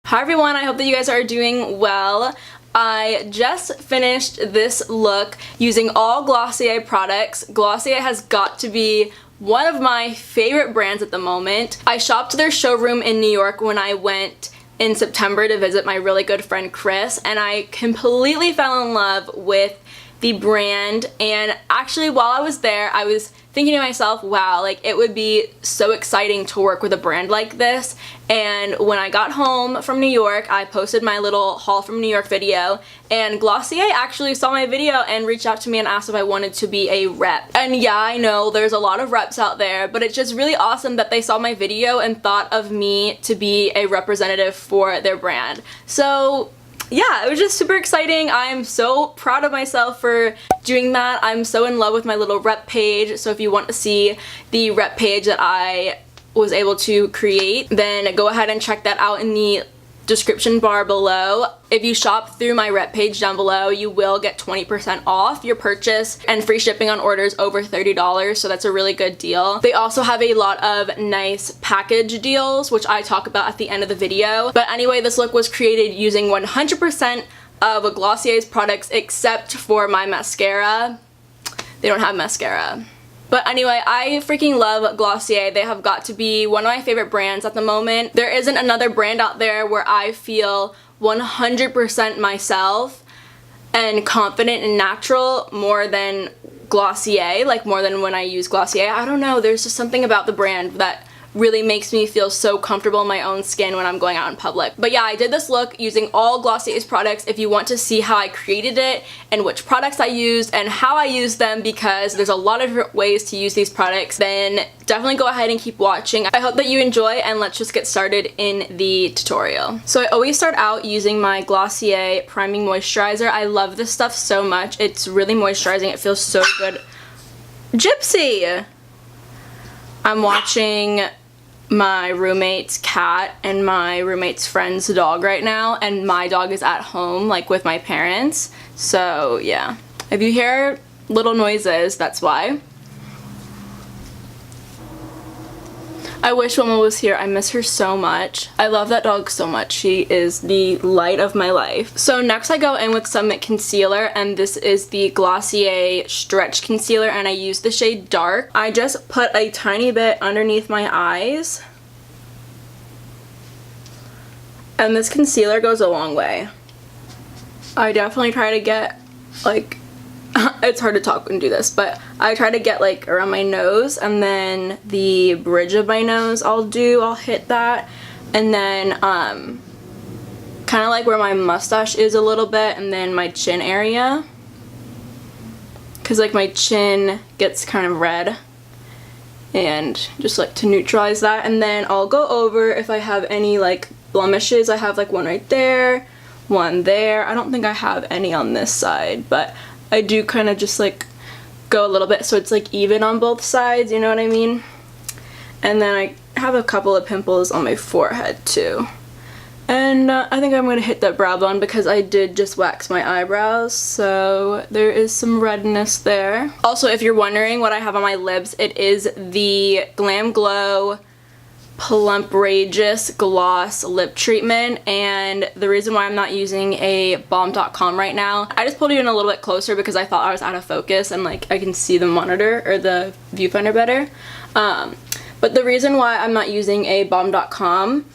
Hi everyone, I hope that you guys are doing well. I just finished this look using all Glossier products. Glossier has got to be one of my favorite brands at the moment. I shopped their showroom in New York when I went in September to visit my really good friend Chris, and I completely fell in love with the brand. And actually while I was there, I was thinking to myself, wow, like it would be so exciting to work with a brand like this. And when I got home from New York, I posted my little haul from New York video, and Glossier actually saw my video and reached out to me and asked if I wanted to be a rep. And yeah, I know there's a lot of reps out there, but it's just really awesome that they saw my video and thought of me to be a representative for their brand. So yeah, it was just super exciting. I am so proud of myself for doing that. I'm so in love with my little rep page, so if you want to see the rep page that I was able to create, then go ahead and check that out in the description bar below. If you shop through my rep page down below, you will get 20% off your purchase and free shipping on orders over $30, so that's a really good deal. They also have a lot of nice package deals, which I talk about at the end of the video. But anyway, this look was created using 100% of Glossier's products except for my mascara. They don't have mascara. But anyway, I freaking love Glossier. They have got to be one of my favorite brands at the moment. There isn't another brand out there where I feel 100% myself and confident and natural more than Glossier, like more than when I use Glossier. I don't know, there's just something about the brand that really makes me feel so comfortable in my own skin when I'm going out in public. But yeah, I did this look using all Glossier's products. If you want to see how I created it and which products I used and how I used them, because there's a lot of different ways to use these products, then definitely go ahead and keep watching. I hope that you enjoy, and let's just get started in the tutorial. So I always start out using my Glossier Priming Moisturizer. I love this stuff so much. It's really moisturizing. It feels so good. Gypsy! I'm watching my roommate's cat and my roommate's friend's dog right now, and my dog is at home, like with my parents. So yeah, if you hear little noises, that's why. I wish Wilma was here. I miss her so much. I love that dog so much. She is the light of my life. So next I go in with some concealer, and this is the Glossier Stretch Concealer, and I use the shade Dark. I just put a tiny bit underneath my eyes. And this concealer goes a long way. I definitely try to get, like, it's hard to talk and do this, but I try to get like around my nose, and then the bridge of my nose I'll hit that, and then kind of like where my mustache is a little bit, and then my chin area, because like my chin gets kind of red, and just like to neutralize that. And then I'll go over if I have any like blemishes. I have like one right there, one there. I don't think I have any on this side, but I do kind of just like go a little bit so it's like even on both sides, you know what I mean? And then I have a couple of pimples on my forehead too. And I think I'm going to hit that brow bone because I did just wax my eyebrows, so there is some redness there. Also, if you're wondering what I have on my lips, it is the Glam Glow Plumprageous Gloss Lip Treatment, and the reason why I'm not using a bomb.com right now, I just pulled you in a little bit closer because I thought I was out of focus and like I can see the monitor or the viewfinder better. But the reason why I'm not using a bomb.com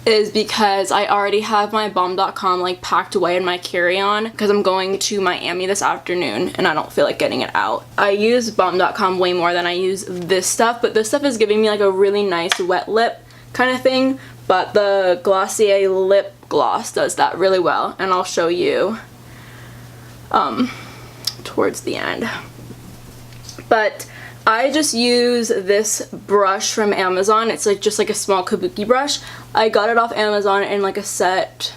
is because I already have my bomb.com like packed away in my carry-on because I'm going to Miami this afternoon and I don't feel like getting it out. I use bomb.com way more than I use this stuff, but this stuff is giving me like a really nice wet lip kind of thing, but the Glossier lip gloss does that really well, and I'll show you towards the end. But I just use this brush from Amazon. It's like just like a small kabuki brush. I got it off Amazon in like a set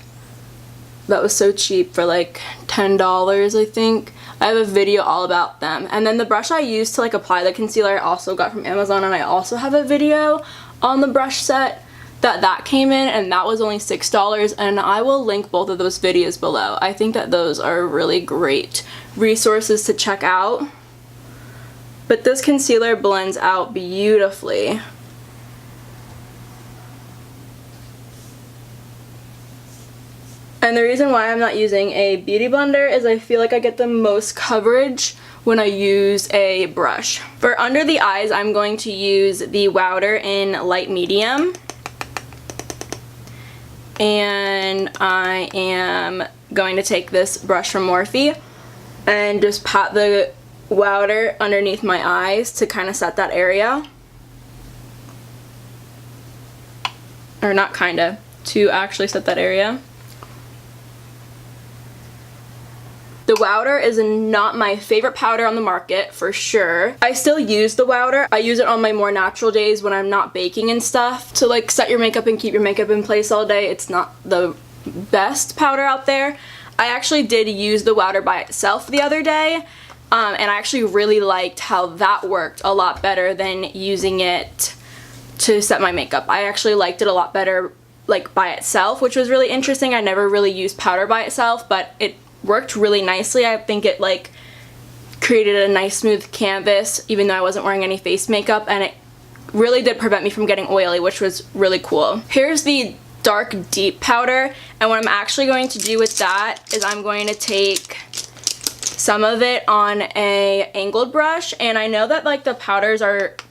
that was so cheap for like $10, I think. I have a video all about them. And then the brush I used to like apply the concealer I also got from Amazon, and I also have a video on the brush set that came in, and that was only $6, and I will link both of those videos below. I think that those are really great resources to check out. But this concealer blends out beautifully. And the reason why I'm not using a beauty blender is I feel like I get the most coverage when I use a brush. For under the eyes, I'm going to use the Wowder in light medium. And I am going to take this brush from Morphe and just pat the Wowder underneath my eyes to kind of set that area. Or not kinda, to actually set that area. The Wowder is not my favorite powder on the market, for sure. I still use the Wowder. I use it on my more natural days when I'm not baking and stuff to like set your makeup and keep your makeup in place all day. It's not the best powder out there. I actually did use the Wowder by itself the other day, and I actually really liked how that worked a lot better than using it to set my makeup. I actually liked it a lot better like by itself, which was really interesting. I never really used powder by itself, but it worked really nicely. I think it like created a nice smooth canvas even though I wasn't wearing any face makeup, and it really did prevent me from getting oily, which was really cool. Here's the dark deep powder, and what I'm actually going to do with that is I'm going to take some of it on a angled brush, and I know that like the powders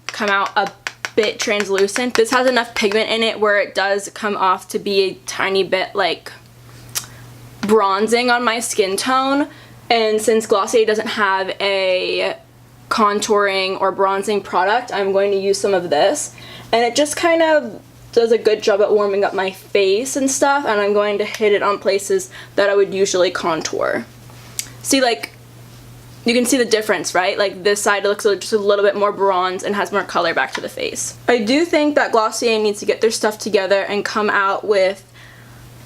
come out a bit translucent. This has enough pigment in it where it does come off to be a tiny bit like bronzing on my skin tone, and since Glossier doesn't have a contouring or bronzing product, I'm going to use some of this, and it just kind of does a good job at warming up my face and stuff, and I'm going to hit it on places that I would usually contour. See, like, you can see the difference, right? Like this side looks just a little bit more bronze and has more color back to the face. I do think that Glossier needs to get their stuff together and come out with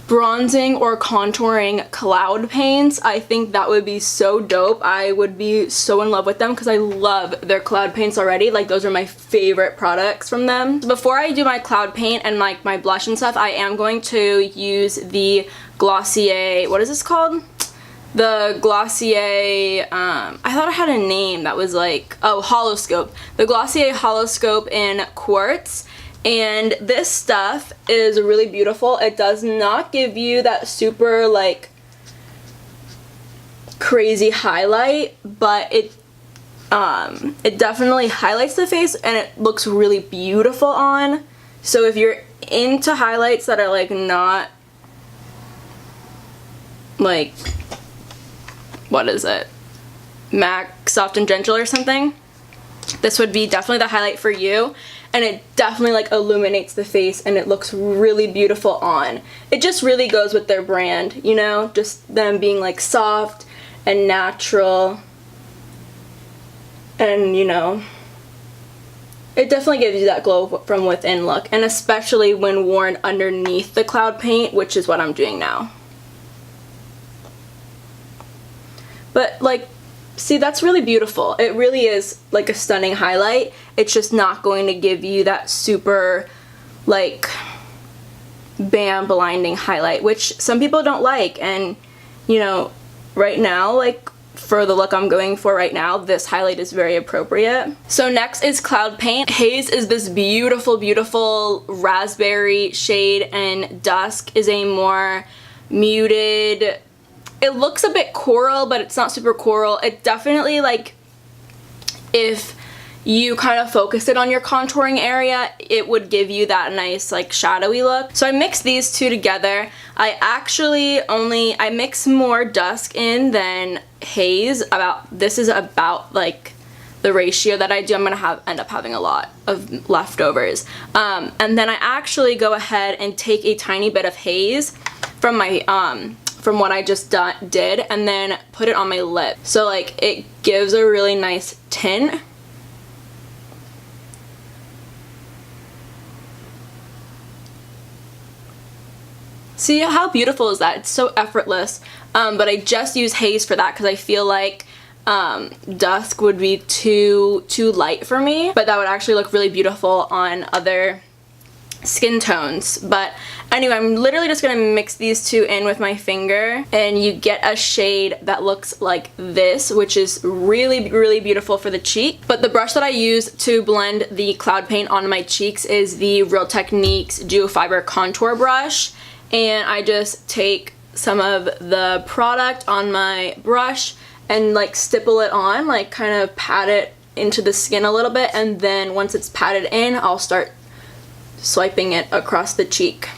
bronzing or contouring cloud paints. I think that would be so dope. I would be so in love with them because I love their cloud paints already. Like those are my favorite products from them. Before I do my cloud paint and like my blush and stuff, I am going to use the Glossier, what is this called? The Glossier, I thought it had a name that was like, oh, haloscope. The Glossier haloscope in quartz. And this stuff is really beautiful. It does not give you that super like crazy highlight, but it definitely highlights the face and it looks really beautiful on. So if you're into highlights that are like not like, what is it, MAC Soft and Gentle or something, this would be definitely the highlight for you. And it definitely like illuminates the face and it looks really beautiful on. It just really goes with their brand, you know, just them being like soft and natural, and you know, it definitely gives you that glow from within look, and especially when worn underneath the cloud paint, which is what I'm doing now. But like, see, that's really beautiful. It really is like a stunning highlight. It's just not going to give you that super like bam blinding highlight, which some people don't like. And you know, right now, like for the look I'm going for right now, this highlight is very appropriate. So next is cloud paint. Haze is this beautiful, beautiful raspberry shade, and Dusk is a more muted, it looks a bit coral, but it's not super coral. It definitely, like, if you kind of focus it on your contouring area, it would give you that nice, like, shadowy look. So I mixed these two together. I mix more Dusk in than Haze. This is about, like, the ratio that I do. I'm gonna end up having a lot of leftovers. And then I actually go ahead and take a tiny bit of Haze from my, from what I just did, and then put it on my lip. So like it gives a really nice tint. See how beautiful is that? It's so effortless. But I just use Haze for that because I feel like Dusk would be too light for me, but that would actually look really beautiful on other skin tones. But anyway, I'm literally just gonna mix these two in with my finger, and you get a shade that looks like this, which is really, really beautiful for the cheek. But the brush that I use to blend the cloud paint on my cheeks is the Real Techniques Duo Fiber Contour Brush, and I just take some of the product on my brush and like stipple it on, like kind of pat it into the skin a little bit, and then once it's patted in, I'll start swiping it across the cheek.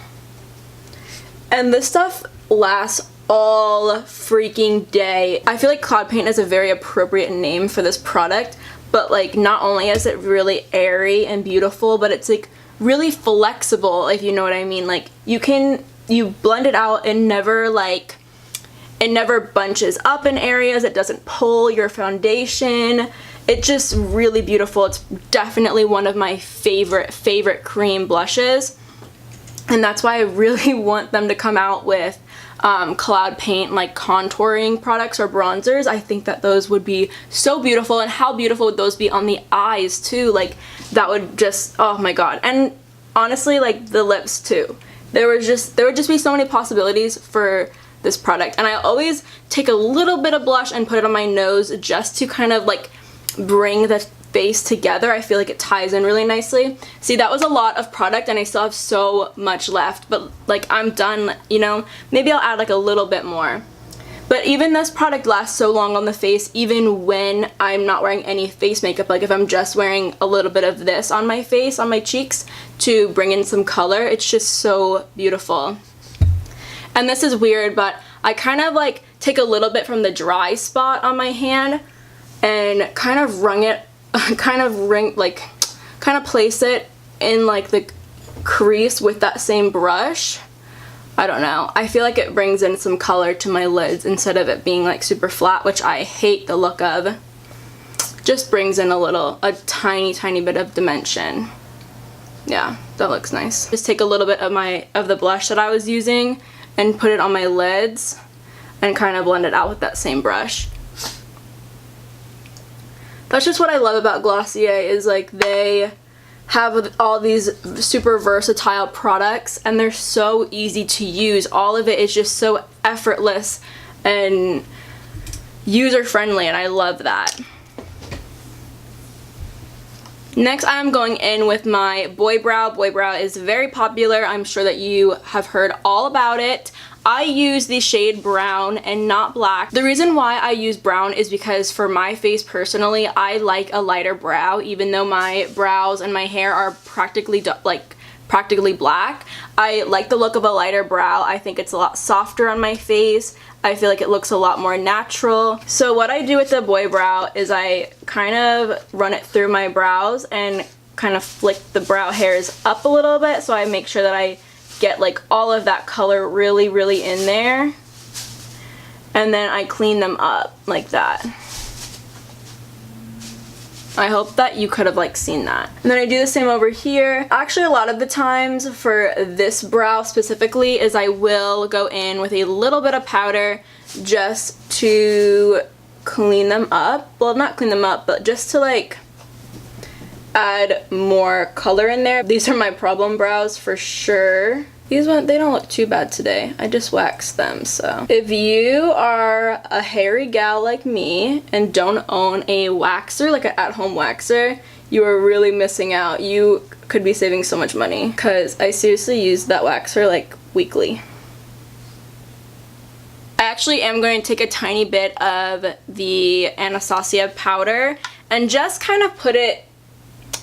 And this stuff lasts all freaking day. I feel like cloud paint is a very appropriate name for this product, but like not only is it really airy and beautiful, but it's like really flexible, if you know what I mean. Like you blend it out and it never bunches up in areas, it doesn't pull your foundation. It's just really beautiful. It's definitely one of my favorite cream blushes, and that's why I really want them to come out with cloud paint like contouring products or bronzers. I think that those would be so beautiful, and how beautiful would those be on the eyes too. Like that would just, oh my god. And honestly, like the lips too. There would just be so many possibilities for this product. And I always take a little bit of blush and put it on my nose just to kind of like bring the face together. I feel like it ties in really nicely. See, that was a lot of product and I still have so much left, but like I'm done, you know. Maybe I'll add like a little bit more. But even this product lasts so long on the face, even when I'm not wearing any face makeup. Like if I'm just wearing a little bit of this on my face, on my cheeks, to bring in some color, it's just so beautiful. And this is weird, but I kind of like take a little bit from the dry spot on my hand and kind of place it in like the crease with that same brush. I don't know. I feel like it brings in some color to my lids instead of it being like super flat, which I hate the look of. Just brings in a tiny bit of dimension. Yeah, that looks nice. Just take a little bit of the blush that I was using and put it on my lids and kind of blend it out with that same brush. That's just what I love about Glossier, is like they have all these super versatile products and they're so easy to use. All of it is just so effortless and user friendly, and I love that. Next, I'm going in with my Boy Brow. Boy Brow is very popular. I'm sure that you have heard all about it. I use the shade brown and not black. The reason why I use brown is because for my face personally, I like a lighter brow. Even though my brows and my hair are practically black, I like the look of a lighter brow. I think it's a lot softer on my face. I feel like it looks a lot more natural. So what I do with the Boy Brow is I kind of run it through my brows and kind of flick the brow hairs up a little bit, so I make sure that I get like all of that color really in there, and then I clean them up like that. I hope that you could have like seen that. And then I do the same over here. Actually, a lot of the times for this brow specifically is I will go in with a little bit of powder just to clean them up. Well, not clean them up, but just to like add more color in there. These are my problem brows for sure. These ones, they don't look too bad today. I just waxed them, so. If you are a hairy gal like me and don't own a waxer, like an at-home waxer, you are really missing out. You could be saving so much money, because I seriously use that waxer like weekly. I actually am going to take a tiny bit of the Anastasia powder and just kind of put it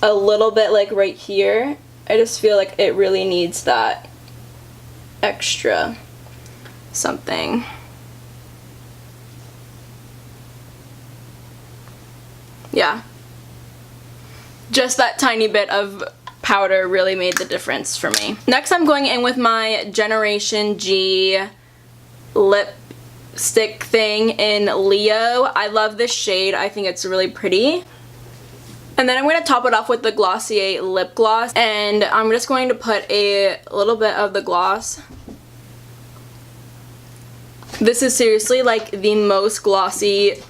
a little bit like right here. I just feel like it really needs that extra something. Yeah. Just that tiny bit of powder really made the difference for me. Next, I'm going in with my Generation G lipstick thing in Leo. I love this shade. I think it's really pretty. And then I'm going to top it off with the Glossier lip gloss, and I'm just going to put a little bit of the gloss. This is seriously like the most glossy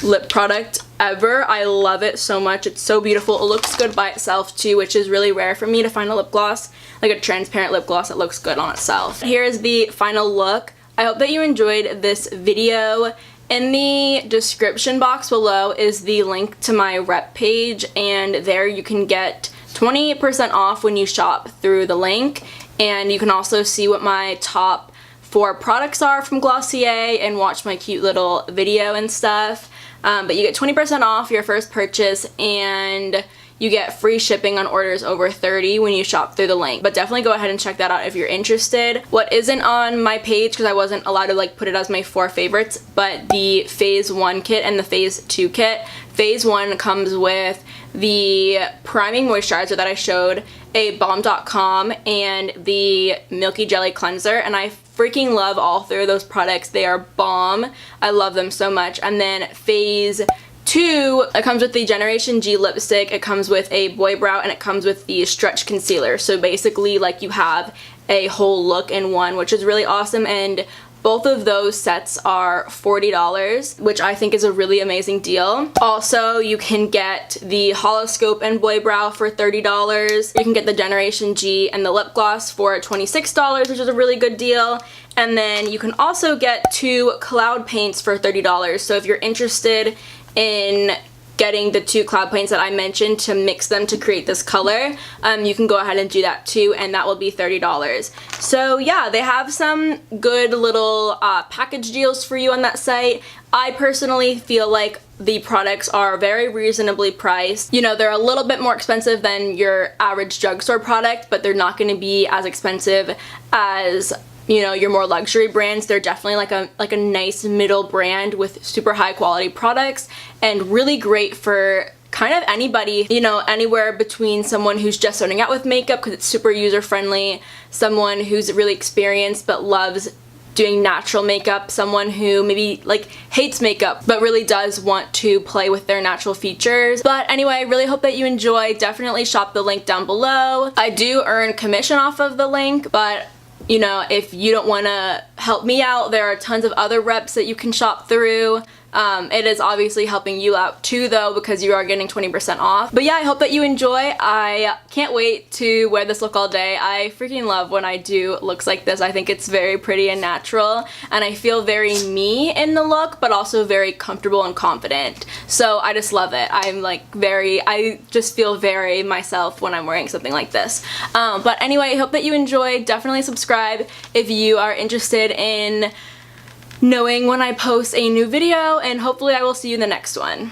lip product ever. I love it so much. It's so beautiful. It looks good by itself too, which is really rare for me to find a lip gloss, like a transparent lip gloss that looks good on itself. Here's the final look. I hope that you enjoyed this video. In the description box below is the link to my rep page, and there you can get 20% off when you shop through the link, and you can also see what my top 4 products are from Glossier and watch my cute little video and stuff. But you get 20% off your first purchase, and you get free shipping on orders over 30 when you shop through the link. But definitely go ahead and check that out if you're interested. What isn't on my page, because I wasn't allowed to like put it as my 4 favorites, but the Phase 1 kit and the Phase 2 kit. Phase 1 comes with the priming moisturizer that I showed, a balm.com, and the Milky Jelly cleanser, and I freaking love all 3 of those products. They are bomb. I love them so much. And then Phase 2, it comes with the Generation G lipstick, it comes with a boy brow, and it comes with the stretch concealer. So basically like you have a whole look in one, which is really awesome. And both of those sets are $40, which I think is a really amazing deal. Also, you can get the haloscope and boy brow for $30. You can get the Generation G and the lip gloss for $26, which is a really good deal. And then you can also get 2 cloud paints for $30. So if you're interested in getting the 2 cloud paints that I mentioned to mix them to create this color, you can go ahead and do that too, and that will be $30. So yeah, they have some good little package deals for you on that site. I personally feel like the products are very reasonably priced. You know, they're a little bit more expensive than your average drugstore product, but they're not going to be as expensive as, you know, your more luxury brands. They're definitely like a nice middle brand with super high quality products, and really great for kind of anybody, you know, anywhere between someone who's just starting out with makeup because it's super user friendly, someone who's really experienced but loves doing natural makeup, someone who maybe like hates makeup but really does want to play with their natural features. But anyway, I really hope that you enjoy. Definitely shop the link down below. I do earn commission off of the link, but you know, if you don't want to help me out, there are tons of other reps that you can shop through. It is obviously helping you out too though, because you are getting 20% off. But yeah, I hope that you enjoy. I can't wait to wear this look all day. I freaking love when I do looks like this. I think it's very pretty and natural, and I feel very me in the look, but also very comfortable and confident. So I just love it. I just feel very myself when I'm wearing something like this. But anyway, I hope that you enjoy. Definitely subscribe if you are interested in knowing when I post a new video, and hopefully I will see you in the next one.